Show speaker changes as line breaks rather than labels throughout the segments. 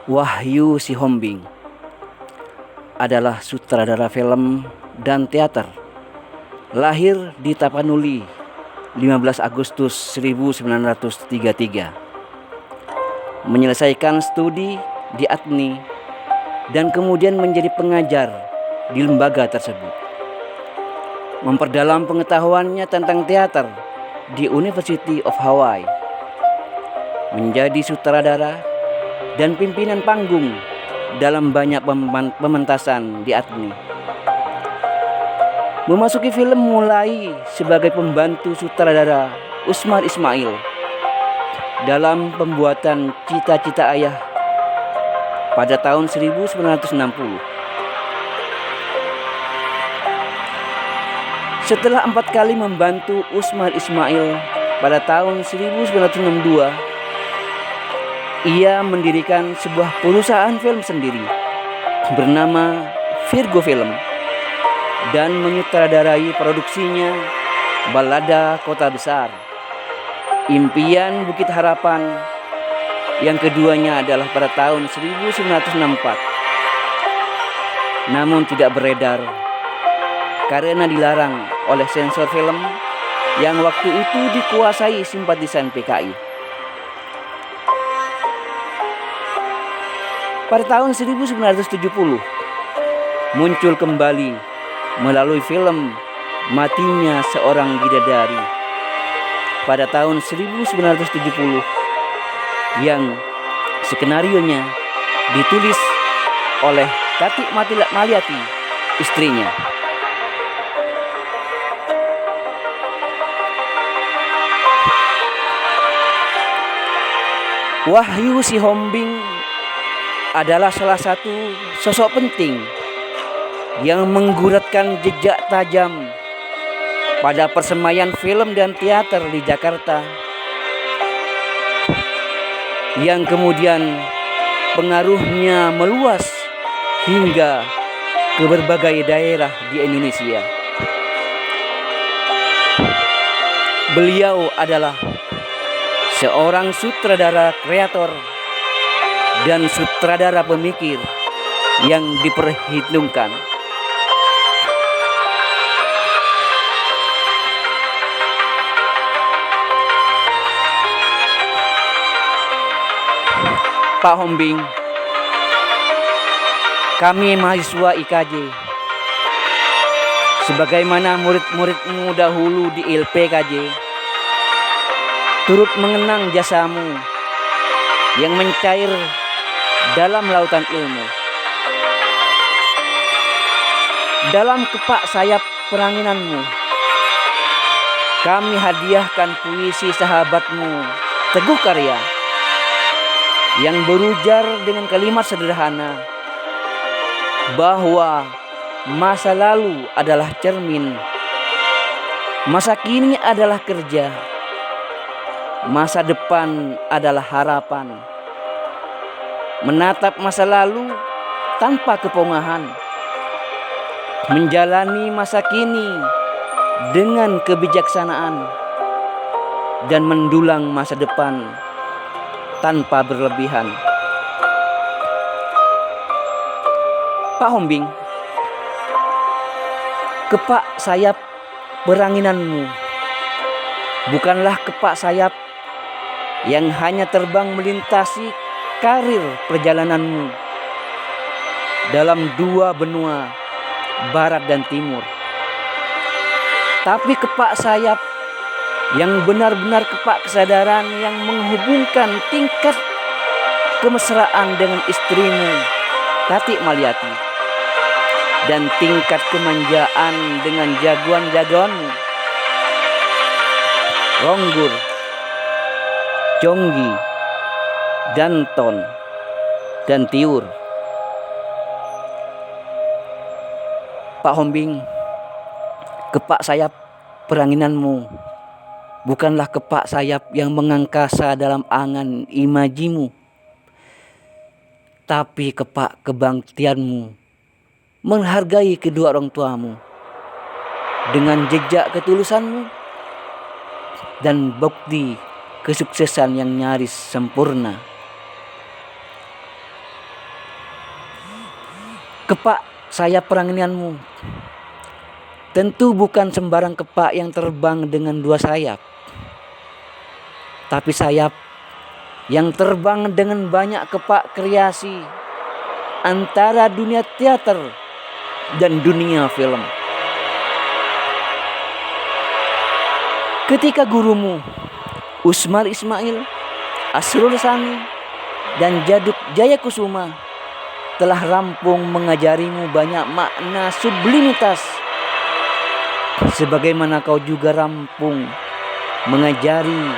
Wahyu Sihombing adalah sutradara film dan teater. Lahir di Tapanuli 15 Agustus 1933. Menyelesaikan studi di ATNI dan kemudian menjadi pengajar di lembaga tersebut. Memperdalam pengetahuannya tentang teater di University of Hawaii. Menjadi sutradara dan pimpinan panggung dalam banyak pementasan di ATNI. Memasuki film mulai sebagai pembantu sutradara Usmar Ismail dalam pembuatan Cita-Cita Ayah pada tahun 1960. Setelah 4 kali membantu Usmar Ismail pada tahun 1962, ia mendirikan sebuah perusahaan film sendiri bernama Virgo Film dan menyutradarai produksinya Balada Kota Besar, Impian Bukit Harapan, yang keduanya adalah pada tahun 1964. Namun tidak beredar karena dilarang oleh sensor film yang waktu itu dikuasai simpatisan PKI. Pada tahun 1970 muncul kembali melalui film Matinya Seorang Bidadari pada tahun 1970 yang skenarionya ditulis oleh Tati Maliati, istrinya. Wahyu Sihombing adalah salah satu sosok penting yang mengguratkan jejak tajam pada persemaian film dan teater di Jakarta, yang kemudian pengaruhnya meluas hingga ke berbagai daerah di Indonesia. Beliau adalah seorang sutradara kreator dan sutradara pemikir yang diperhitungkan. Pak Hombing, kami mahasiswa IKJ, sebagaimana murid-muridmu dahulu di LPKJ, turut mengenang jasamu yang mencair dalam lautan ilmu. Dalam kepak sayap peranginanmu, kami hadiahkan puisi sahabatmu Teguh Karya yang berujar dengan kalimat sederhana bahwa masa lalu adalah cermin, masa kini adalah kerja, masa depan adalah harapan. Menatap masa lalu tanpa kepongahan, menjalani masa kini dengan kebijaksanaan, dan mendulang masa depan tanpa berlebihan. Pak Hombing, kepak sayap peranginanmu bukanlah kepak sayap yang hanya terbang melintasi karir perjalananmu dalam dua benua, barat dan timur, tapi kepak sayap yang benar-benar kepak kesadaran yang menghubungkan tingkat kemesraan dengan istrimu Tati Maliati dan tingkat kemanjaan dengan jagoan-jagoanmu Ronggur, Jonggi, Danton, dan Tiur. Pak Hombing, kepak sayap peranginanmu bukanlah kepak sayap yang mengangkasa dalam angan imajimu, tapi kepak kebangkitianmu menghargai kedua orang tuamu dengan jejak ketulusanmu dan bukti kesuksesan yang nyaris sempurna. Kepak sayap peranginanmu tentu bukan sembarang kepak yang terbang dengan dua sayap, tapi sayap yang terbang dengan banyak kepak kreasi antara dunia teater dan dunia film. Ketika gurumu Usmar Ismail, Asrul Sani, dan Jaduk Jayakusuma telah rampung mengajarimu banyak makna sublimitas, sebagaimana kau juga rampung mengajari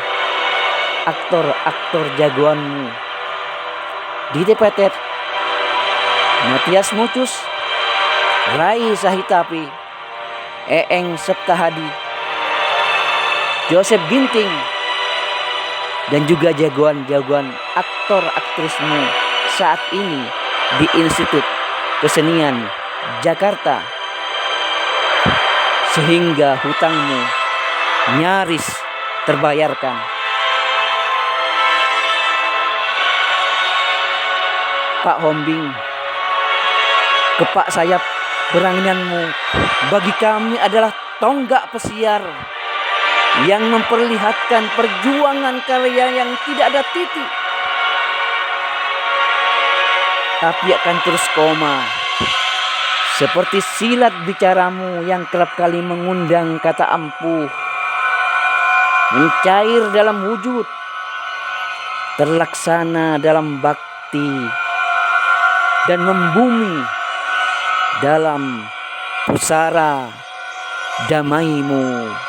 aktor-aktor jagoanmu Didi Petet, Matias Mucus, Rai Sahitapi, Eeng Septahadi, Joseph Ginting, dan juga jagoan-jagoan aktor-aktrismu saat ini di Institut Kesenian Jakarta, sehingga hutangmu nyaris terbayarkan. Pak Hombing, kepak sayap peranginanmu bagi kami adalah tonggak pesiar yang memperlihatkan perjuangan kalian yang tidak ada titik, tapi akan terus koma, seperti silat bicaramu yang kerap kali mengundang kata ampuh, mencair dalam wujud, terlaksana dalam bakti, dan membumi dalam pusara damaimu.